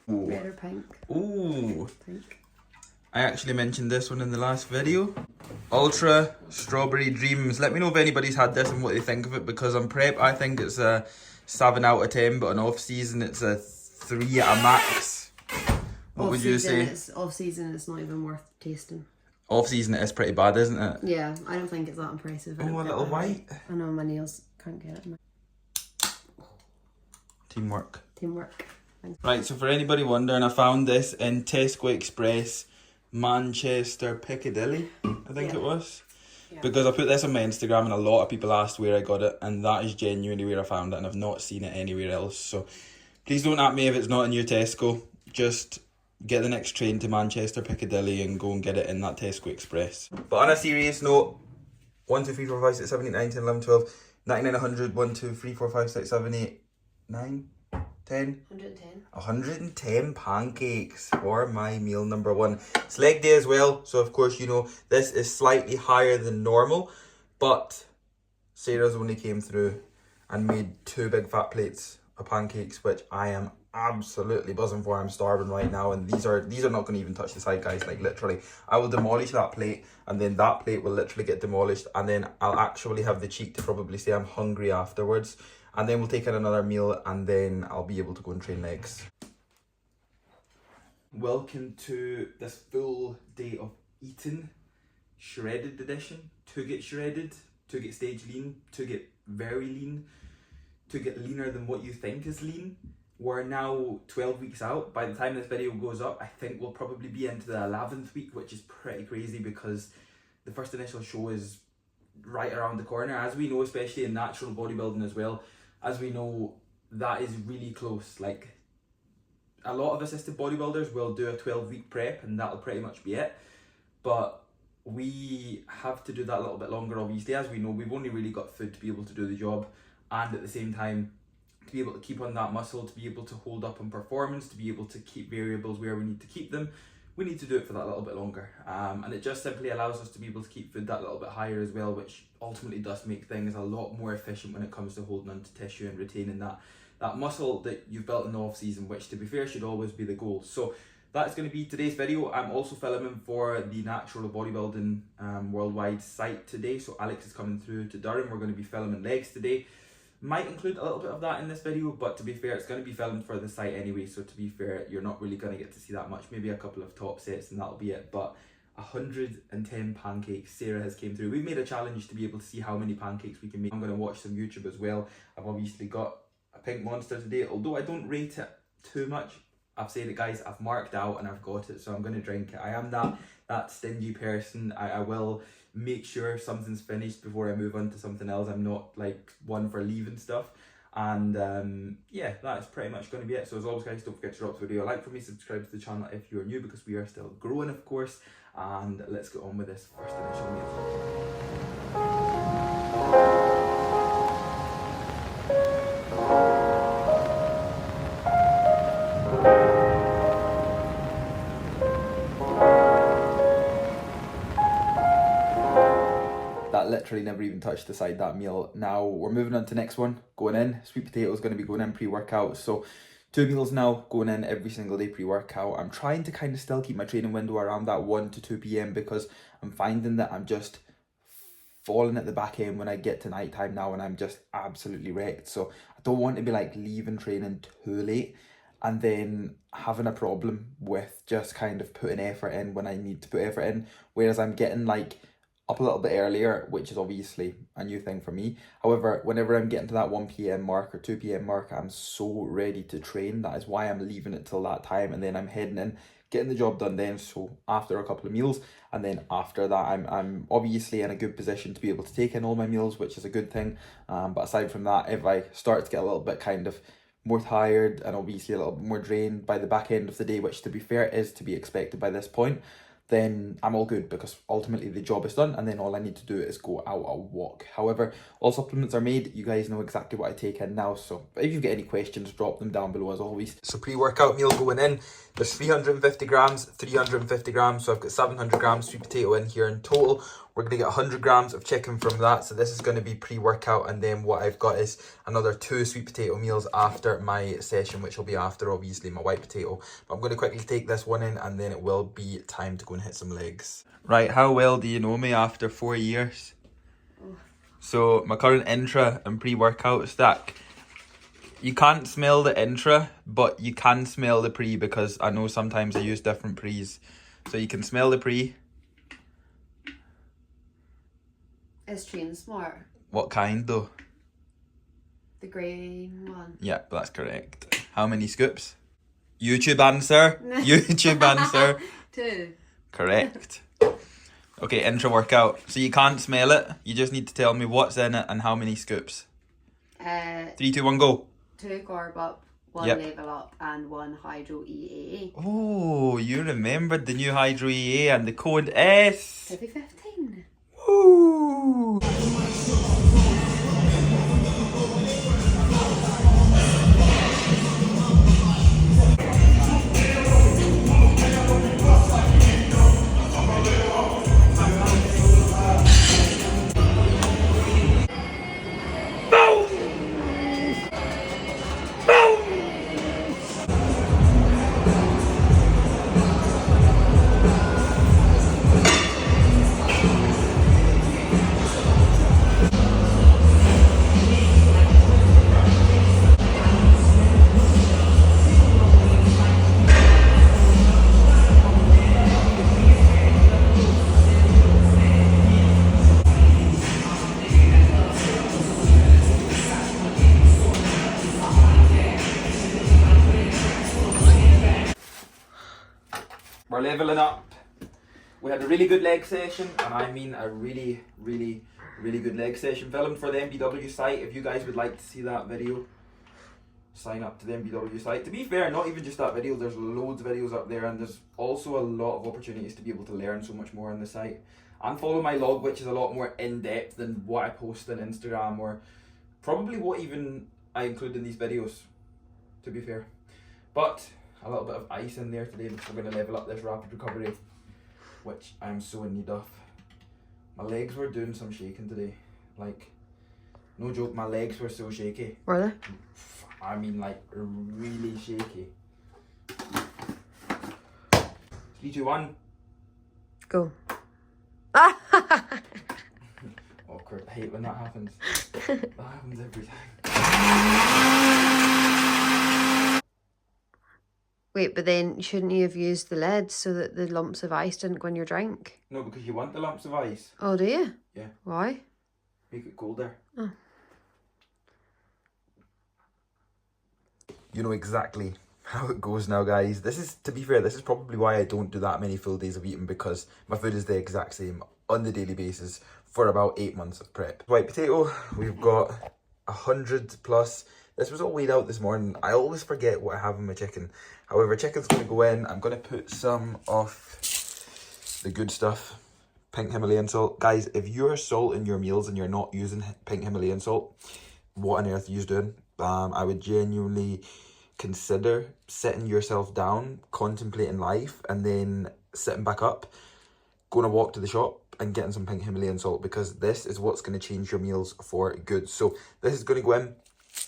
Ooh. Red or pink? Ooh. Pink. I actually mentioned this one in the last video. Ultra Strawberry Dreams. Let me know if anybody's had this and what they think of it, because on prep I think it's a 7 out of 10, but on off season it's a 3 at a max. What would you say? Off season, it's not even worth tasting. Off season it is pretty bad, isn't it? Yeah, I don't think it's that impressive. Oh, a little white. I know my nails can't get it. Teamwork. Teamwork. Right, so for anybody wondering, I found this in Tesco Express, Manchester, Piccadilly, I think it was. Yeah. Because I put this on my Instagram and a lot of people asked where I got it, and that is genuinely where I found it, and I've not seen it anywhere else. So please don't at me if it's not in your Tesco. Just get the next train to Manchester, Piccadilly and go and get it in that Tesco Express. But on a serious note, 1, 2, 3, 4, 5, 6, 7, 8, 9, 10, 11, 12, 99, 100, 1, 2, 3, 4, 5, 6, 7, 8, 9, 10? 110. 110 pancakes for my meal number 1. It's leg day as well, so of course, you know, this is slightly higher than normal, but Sarah's only came through and made 2 big fat plates of pancakes, which I am absolutely buzzing for. I'm starving right now, and these are not going to even touch the side, guys. Like, literally, I will demolish that plate, and then that plate will literally get demolished, and then I'll actually have the cheek to probably say I'm hungry afterwards, and then we'll take in another meal, and then I'll be able to go and train legs. Welcome to this full day of eating, shredded edition. To get shredded, to get stage lean, to get very lean, to get leaner than what you think is lean. We're now 12 weeks out. By the time this video goes up, I think we'll probably be into the 11th week, which is pretty crazy because the first initial show is right around the corner. As we know, especially in natural bodybuilding as well, as we know, that is really close. Like, a lot of assisted bodybuilders will do a 12-week prep and that'll pretty much be it. But we have to do that a little bit longer, obviously. As we know, we've only really got food to be able to do the job, and at the same time, to be able to keep on that muscle, to be able to hold up on performance, to be able to keep variables where we need to keep them, we need to do it for that little bit longer. And it just simply allows us to be able to keep food that little bit higher as well, which ultimately does make things a lot more efficient when it comes to holding on to tissue and retaining that muscle that you've built in the off season, which, to be fair, should always be the goal. So that's going to be today's video. I'm also filming for the Natural Bodybuilding Worldwide site today. So Alex is coming through to Durham. We're going to be filming legs today. Might include a little bit of that in this video, but to be fair, it's going to be filmed for the site anyway, so to be fair, you're not really going to get to see that much. Maybe a couple of top sets and that'll be it. But 110 pancakes, Sarah has came through. We've made a challenge to be able to see how many pancakes we can make. I'm going to watch some YouTube as well. I've obviously got a pink monster today, although I don't rate it too much. I've said it, guys, I've marked out and I've got it, so I'm going to drink it. I am that stingy person. I will make sure something's finished before I move on to something else. I'm not like one for leaving stuff. And yeah, that's pretty much going to be it. So as always, guys, don't forget to drop the video a like for me, subscribe to the channel if you're new, because we are still growing, of course. And let's get on with this first initial meal. That literally never even touched the side, that meal. Now we're moving on to the next one. Going in, sweet potato is going to be going in pre-workout. So 2 meals now going in every single day pre-workout. I'm trying to kind of still keep my training window around that 1 to 2 p.m. because I'm finding that I'm just falling at the back end when I get to night time now, and I'm just absolutely wrecked. So I don't want to be like leaving training too late and then having a problem with just kind of putting effort in when I need to put effort in, whereas I'm getting like up a little bit earlier, which is obviously a new thing for me. However, whenever I'm getting to that 1 p.m. mark or 2 p.m. mark, I'm so ready to train. That is why I'm leaving it till that time, and then I'm heading in, getting the job done then. So after a couple of meals, and then after that, I'm obviously in a good position to be able to take in all my meals, which is a good thing. But aside from that, if I start to get a little bit kind of more tired and obviously a little bit more drained by the back end of the day, which to be fair is to be expected by this point, then I'm all good, because ultimately the job is done and then all I need to do is go out a walk. However, all supplements are made. You guys know exactly what I take in now, so if you've got any questions, drop them down below as always. So pre-workout meal going in, there's 350 grams, 350 grams, so I've got 700 grams sweet potato in here in total. We're going to get 100 grams of chicken from that, so this is going to be pre-workout, and then what I've got is another 2 sweet potato meals after my session, which will be after obviously my white potato. But I'm going to quickly take this one in and then it will be time to go and hit some legs. Right, how well do you know me after 4 years? So my current intra and pre-workout stack. You can't smell the intra, but you can smell the pre because I know sometimes I use different pre's. So you can smell the pre. Is Train Smart What kind though? the green one? Yeah, that's correct. How many scoops? YouTube answer. YouTube answer. 2. Correct. Okay, intra workout. So you can't smell it. You just need to tell me what's in it and how many scoops. 3, 2, 1, go. 2 carb up, 1 Yep. level up, and 1 hydro EAA. Oh, you remembered the new Hydro EA and the code S. Maybe 15. Woo! We're leveling up. We had a really good leg session, and I mean a really good leg session filmed for the MBW site. If you guys would like to see that video, sign up to the MBW site. To be fair, not even just that video, there's loads of videos up there, and there's also a lot of opportunities to be able to learn so much more on the site. And follow my log, which is a lot more in-depth than what I post on Instagram, or probably what even I include in these videos, to be fair. But a little bit of ice in there today because we're going to level up this rapid recovery, which I'm so in need of. My legs were doing some shaking today. Like, no joke, my legs were so shaky. Were they? I mean, like, really shaky. 3, 2, 1. Go. Awkward. I hate when that happens. That happens every time. Wait, but then shouldn't you have used the lid so that the lumps of ice didn't go in your drink? No, because you want the lumps of ice. Oh, do you? Yeah. Why? Make it colder. Oh. You know exactly how it goes now, guys. This is, to be fair, this is probably why I don't do that many full days of eating, because my food is the exact same on the daily basis for about 8 months of prep. White potato, we've got 100 plus. This was all weighed out this morning. I always forget what I have in my chicken. However, chicken's going to go in. I'm going to put some of the good stuff. Pink Himalayan salt. Guys, if you're salting your meals and you're not using pink Himalayan salt, what on earth are you doing? I would genuinely consider sitting yourself down, contemplating life, and then sitting back up, going a walk to the shop and getting some pink Himalayan salt, because this is what's going to change your meals for good. So this is going to go in.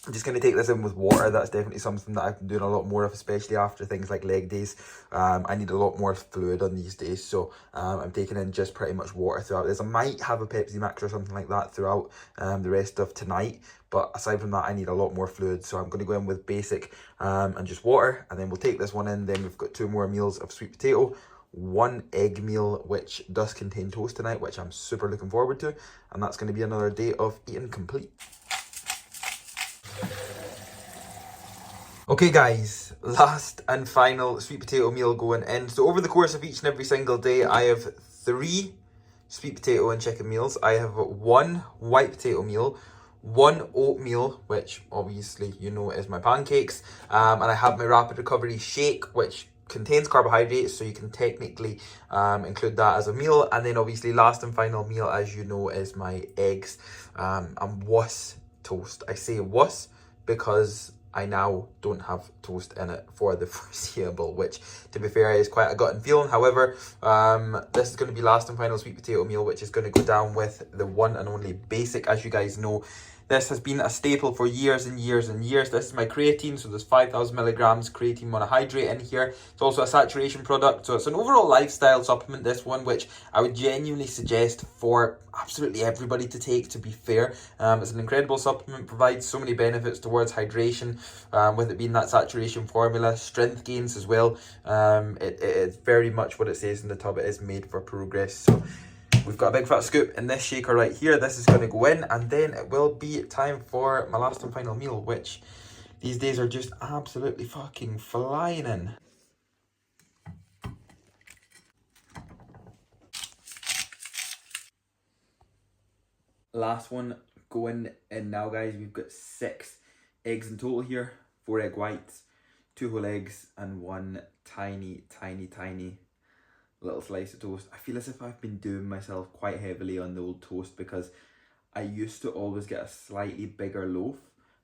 I'm just going to take this in with water. That's definitely something that I've been doing a lot more of, especially after things like leg days. I need a lot more fluid on these days, so I'm taking in just pretty much water throughout this. I might have a Pepsi Max or something like that throughout the rest of tonight, but aside from that, I need a lot more fluid, so I'm going to go in with basic and just water, and then we'll take this one in. Then we've got 2 more meals of sweet potato, 1 egg meal, which does contain toast tonight, which I'm super looking forward to, and that's going to be another day of eating complete. Okay guys, last and final sweet potato meal going in. So over the course of each and every single day, I have 3 sweet potato and chicken meals. I have 1 white potato meal, 1 oatmeal, which obviously you know is my pancakes, and I have my rapid recovery shake, which contains carbohydrates, so you can technically include that as a meal. And then obviously last and final meal, as you know, is my eggs and was toast. I say was because I now don't have toast in it for the foreseeable, which, to be fair, is quite a gutting feeling. However, this is going to be last and final sweet potato meal, which is going to go down with the one and only basic. As you guys know, This has been a staple for years and years and years. This is my creatine, so there's 5,000 milligrams creatine monohydrate in here. It's also a saturation product, so it's an overall lifestyle supplement, this one, which I would genuinely suggest for absolutely everybody to take, to be fair. It's an incredible supplement, provides so many benefits towards hydration, with it being that saturation formula, strength gains as well. It's very much what it says in the tub. It is made for progress. So we've got a big fat scoop in this shaker right here. This is going to go in, and then it will be time for my last and final meal, which these days are just absolutely fucking flying in. Last one going in now, guys. We've got 6 eggs in total here, 4 egg whites, 2 whole eggs, and 1 tiny little slice of toast. I feel as if I've been doing myself quite heavily on the old toast, because I used to always get a slightly bigger loaf,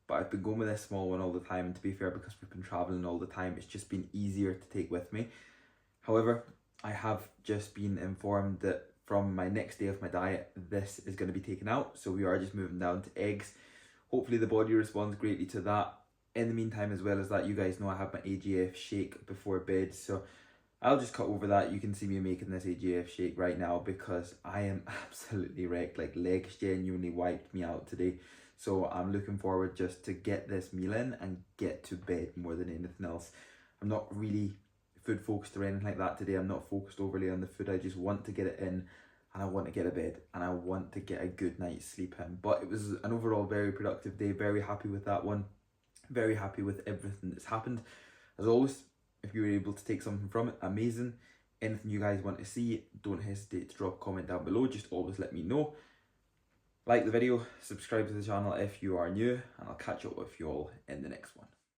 but I've been going with this small one all the time, and to be fair, because we've been traveling all the time, it's just been easier to take with me. However, I have just been informed that from my next day of my diet, this is going to be taken out, so we are just moving down to eggs. Hopefully the body responds greatly to that. In the meantime, as well as that, you guys know I have my AGF shake before bed, so I'll just cut over that. You can see me making this AGF shake right now because I am absolutely wrecked. Like, legs genuinely wiped me out today. So I'm looking forward just to get this meal in and get to bed more than anything else. I'm not really food focused or anything like that today. I'm not focused overly on the food. I just want to get it in, and I want to get to bed, and I want to get a good night's sleep in. But it was an overall very productive day. Very happy with that one. Very happy with everything that's happened. As always, if you were able to take something from it, amazing. Anything you guys want to see, don't hesitate to drop a comment down below. Just always let me know. Like the video, subscribe to the channel if you are new, and I'll catch up with you all in the next one.